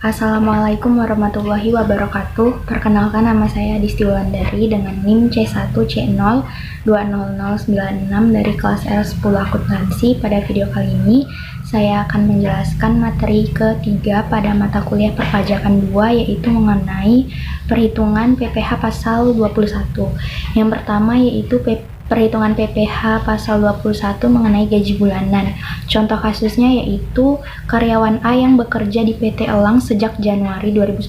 Assalamualaikum warahmatullahi wabarakatuh. Perkenalkan, nama saya Disti Wulandari dengan NIM C1C0200096 dari kelas L10 Akuntansi. Pada video kali ini, saya akan menjelaskan materi ketiga pada mata kuliah perpajakan 2, yaitu mengenai perhitungan PPh pasal 21. Yang pertama yaitu perhitungan PPh pasal 21 mengenai gaji bulanan. Contoh kasusnya yaitu karyawan A yang bekerja di PT Elang sejak Januari 2019.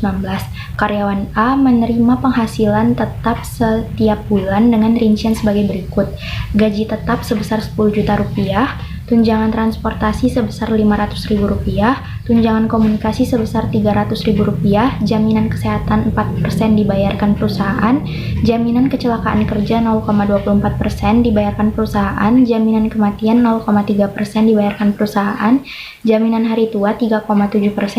Karyawan A menerima penghasilan tetap setiap bulan dengan rincian sebagai berikut. Gaji tetap sebesar 10 juta rupiah, tunjangan transportasi sebesar Rp500.000, tunjangan komunikasi sebesar Rp300.000, jaminan kesehatan 4% dibayarkan perusahaan, jaminan kecelakaan kerja 0,24% dibayarkan perusahaan, jaminan kematian 0,3% dibayarkan perusahaan, jaminan hari tua 3,7%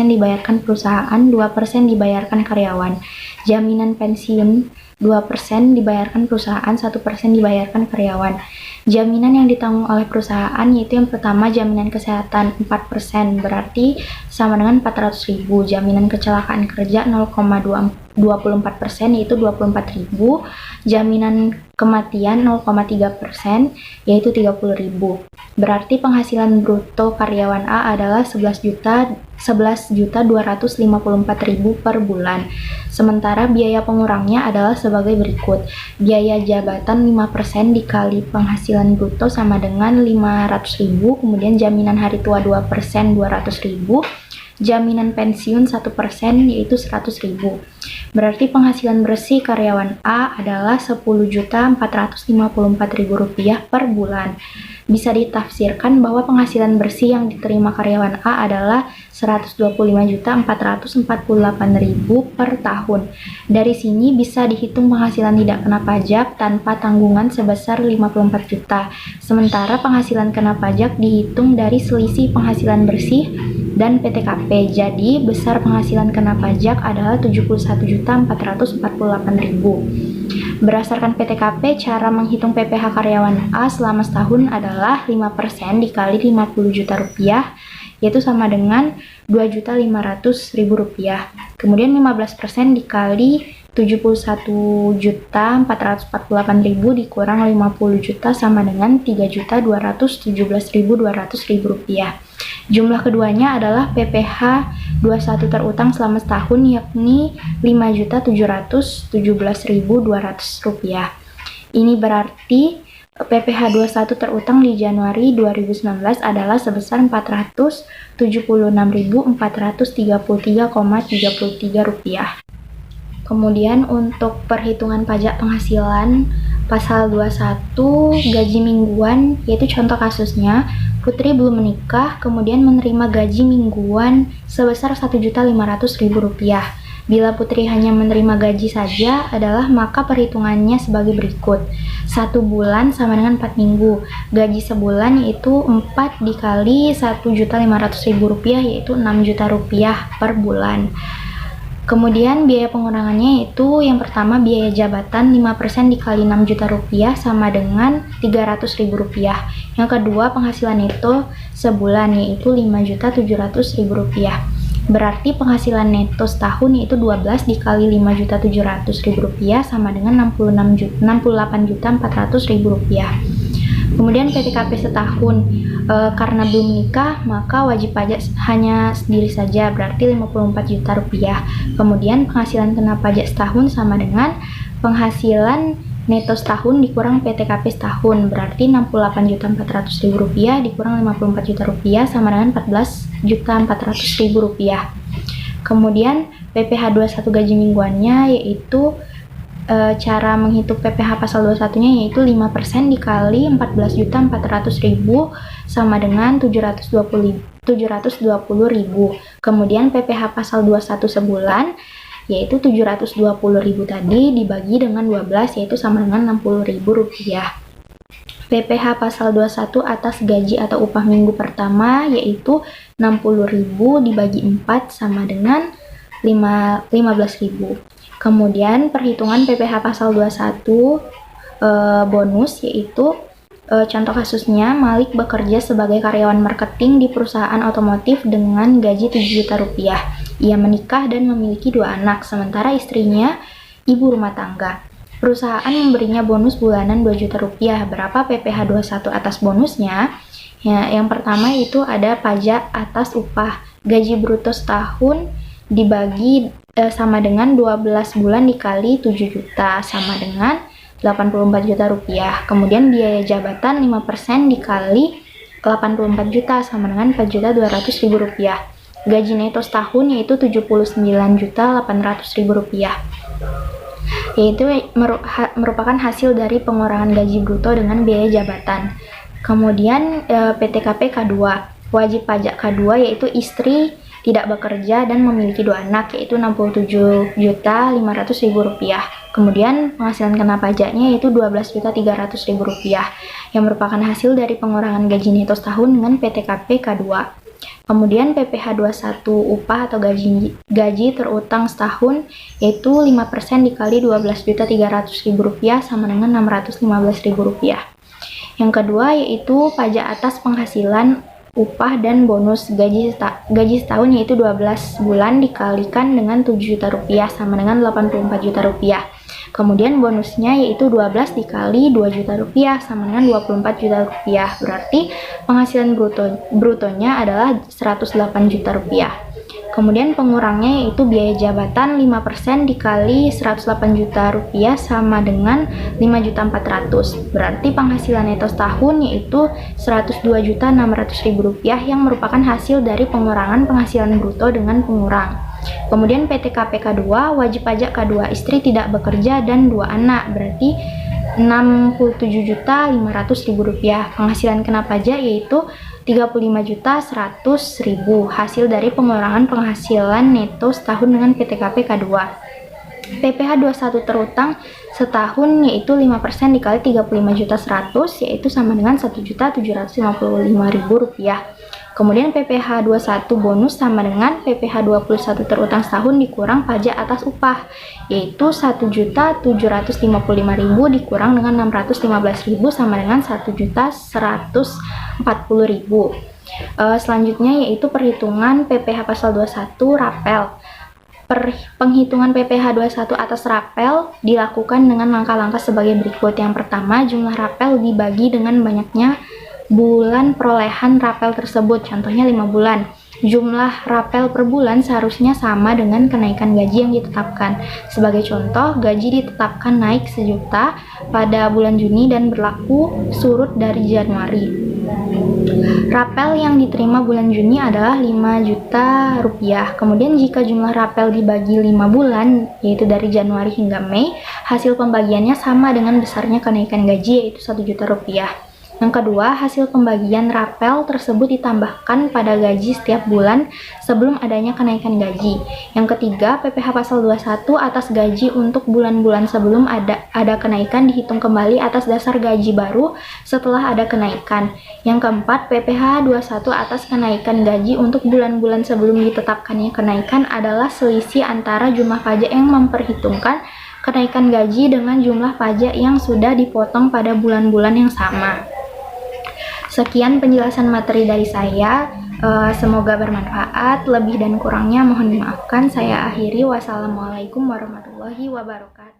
dibayarkan perusahaan, 2% dibayarkan karyawan, jaminan pensiun 2% dibayarkan perusahaan, 1% dibayarkan karyawan. Jaminan yang ditanggung oleh perusahaan yaitu yang pertama jaminan kesehatan 4%, berarti sama dengan 400.000. Jaminan kecelakaan kerja 0,24% yaitu 24.000. Jaminan kematian 0,3% yaitu 30.000. Berarti penghasilan bruto karyawan A adalah 11.254.000 per bulan. Sementara biaya pengurangnya adalah sebagai berikut. Biaya jabatan 5% dikali penghasilan bruto sama dengan 500.000, kemudian jaminan hari tua 2% 200.000, jaminan pensiun 1% yaitu 100.000. Berarti penghasilan bersih karyawan A adalah Rp10.454.000 per bulan. Bisa ditafsirkan bahwa penghasilan bersih yang diterima karyawan A adalah Rp125.448.000 per tahun. Dari sini bisa dihitung penghasilan tidak kena pajak tanpa tanggungan sebesar 54 juta. Sementara penghasilan kena pajak dihitung dari selisih penghasilan bersih dan PTKP. Jadi besar penghasilan kena pajak adalah Rp71.448.000. Berdasarkan PTKP, cara menghitung PPh karyawan A selama setahun adalah 5% dikali Rp50 juta, yaitu sama dengan Rp2.500.000. Kemudian 15% dikali Rp71.448.000 dikurang 50 juta sama dengan Rp3.217.200.000. Jumlah keduanya adalah PPh 21 terutang selama setahun, yakni Rp5.717.200. Ini berarti PPh 21 terutang di Januari 2019 adalah sebesar Rp476.433,33. Kemudian untuk perhitungan pajak penghasilan pasal 21 gaji mingguan, yaitu contoh kasusnya Putri belum menikah kemudian menerima gaji mingguan sebesar Rp1.500.000. Bila Putri hanya menerima gaji saja maka perhitungannya sebagai berikut. 1 bulan sama dengan 4 minggu. Gaji sebulan yaitu 4 dikali Rp1.500.000 yaitu Rp6 juta per bulan. Kemudian biaya pengurangannya yaitu yang pertama biaya jabatan 5% dikali Rp6 juta sama dengan Rp300.000. Yang kedua penghasilan neto sebulan yaitu Rp5.700.000. Berarti penghasilan neto setahun yaitu 12 dikali Rp5.700.000 sama dengan Rp68.400.000. Kemudian PTKP setahun, karena belum menikah maka wajib pajak hanya sendiri saja, berarti Rp54 juta. Kemudian penghasilan kena pajak setahun sama dengan penghasilan neto setahun dikurang PTKP setahun, berarti Rp68.400.000 dikurang Rp54 juta sama dengan Rp14.400.000. Kemudian PPh 21 gaji mingguannya yaitu cara menghitung PPh pasal 21-nya yaitu 5% dikali Rp14.400.000 sama dengan Rp720.000. Kemudian PPh pasal 21 sebulan yaitu Rp720.000 tadi dibagi dengan 12 yaitu sama dengan Rp60.000. PPh pasal 21 atas gaji atau upah minggu pertama yaitu Rp60.000 dibagi 4 sama dengan Rp15.000. Kemudian perhitungan PPh pasal 21 bonus yaitu Contoh kasusnya, Malik bekerja sebagai karyawan marketing di perusahaan otomotif dengan gaji 7 juta rupiah. Ia menikah dan memiliki 2 anak, sementara istrinya ibu rumah tangga. Perusahaan memberinya bonus bulanan 2 juta rupiah. Berapa PPh 21 atas bonusnya? Ya, yang pertama itu ada pajak atas upah. Gaji bruto setahun dibagi sama dengan 12 bulan dikali 7 juta sama dengan 84 juta rupiah. Kemudian biaya jabatan 5% dikali 84 juta sama dengan 4.200.000 rupiah. Gaji neto setahun yaitu 79.800.000 rupiah. Yaitu merupakan hasil dari pengurangan gaji bruto dengan biaya jabatan. Kemudian PTKP K2, wajib pajak K2 yaitu istri tidak bekerja dan memiliki 2 anak yaitu 67.500.000 rupiah. Kemudian penghasilan kena pajaknya yaitu 12.300.000 rupiah yang merupakan hasil dari pengurangan gaji neto setahun dengan PTKP K2. Kemudian PPh 21 upah atau gaji terutang setahun yaitu 5% dikali 12.300.000 rupiah sama dengan 615.000 rupiah. Yang kedua yaitu pajak atas penghasilan upah dan bonus gaji setahun yaitu 12 bulan dikalikan dengan 7 juta rupiah sama dengan 84 juta rupiah. Kemudian bonusnya yaitu 12 dikali 2 juta rupiah sama dengan 24 juta rupiah. Berarti penghasilan brutonya adalah 108 juta rupiah. Kemudian pengurangnya yaitu biaya jabatan 5% dikali 108 juta rupiah sama dengan 5.400.000. Berarti penghasilan neto setahun yaitu 102.600.000 rupiah yang merupakan hasil dari pengurangan penghasilan bruto dengan pengurang. Kemudian PTKP K2, wajib pajak K2 istri tidak bekerja dan 2 anak, berarti 67.500.000 rupiah. Penghasilan kena pajak yaitu 35.100.000 hasil dari pengurangan penghasilan neto setahun dengan PTKP K2. PPh 21 terutang setahun yaitu 5% dikali 35.100.000 yaitu sama dengan 1.755.000 rupiah. Kemudian PPh 21 bonus sama dengan PPh 21 terutang setahun dikurang pajak atas upah yaitu 1.755.000 dikurang dengan 615.000 sama dengan 1.140.000. Selanjutnya yaitu perhitungan PPh pasal 21 rapel. Penghitungan PPh 21 atas rapel dilakukan dengan langkah-langkah sebagai berikut. Yang pertama, jumlah rapel dibagi dengan banyaknya bulan perolehan rapel tersebut, contohnya 5 bulan. Jumlah rapel per bulan seharusnya sama dengan kenaikan gaji yang ditetapkan. Sebagai contoh, gaji ditetapkan naik 1 juta pada bulan Juni dan berlaku surut dari Januari. Rapel yang diterima bulan Juni adalah 5 juta rupiah. Kemudian jika jumlah rapel dibagi 5 bulan, yaitu dari Januari hingga Mei, hasil pembagiannya sama dengan besarnya kenaikan gaji yaitu 1 juta rupiah. Yang kedua, hasil pembagian rapel tersebut ditambahkan pada gaji setiap bulan sebelum adanya kenaikan gaji. Yang ketiga, PPh pasal 21 atas gaji untuk bulan-bulan sebelum ada kenaikan dihitung kembali atas dasar gaji baru setelah ada kenaikan. Yang keempat, PPh 21 atas kenaikan gaji untuk bulan-bulan sebelum ditetapkannya kenaikan adalah selisih antara jumlah pajak yang memperhitungkan kenaikan gaji dengan jumlah pajak yang sudah dipotong pada bulan-bulan yang sama. Sekian penjelasan materi dari saya, semoga bermanfaat. Lebih dan kurangnya mohon dimaafkan. Saya akhiri. Wassalamualaikum warahmatullahi wabarakatuh.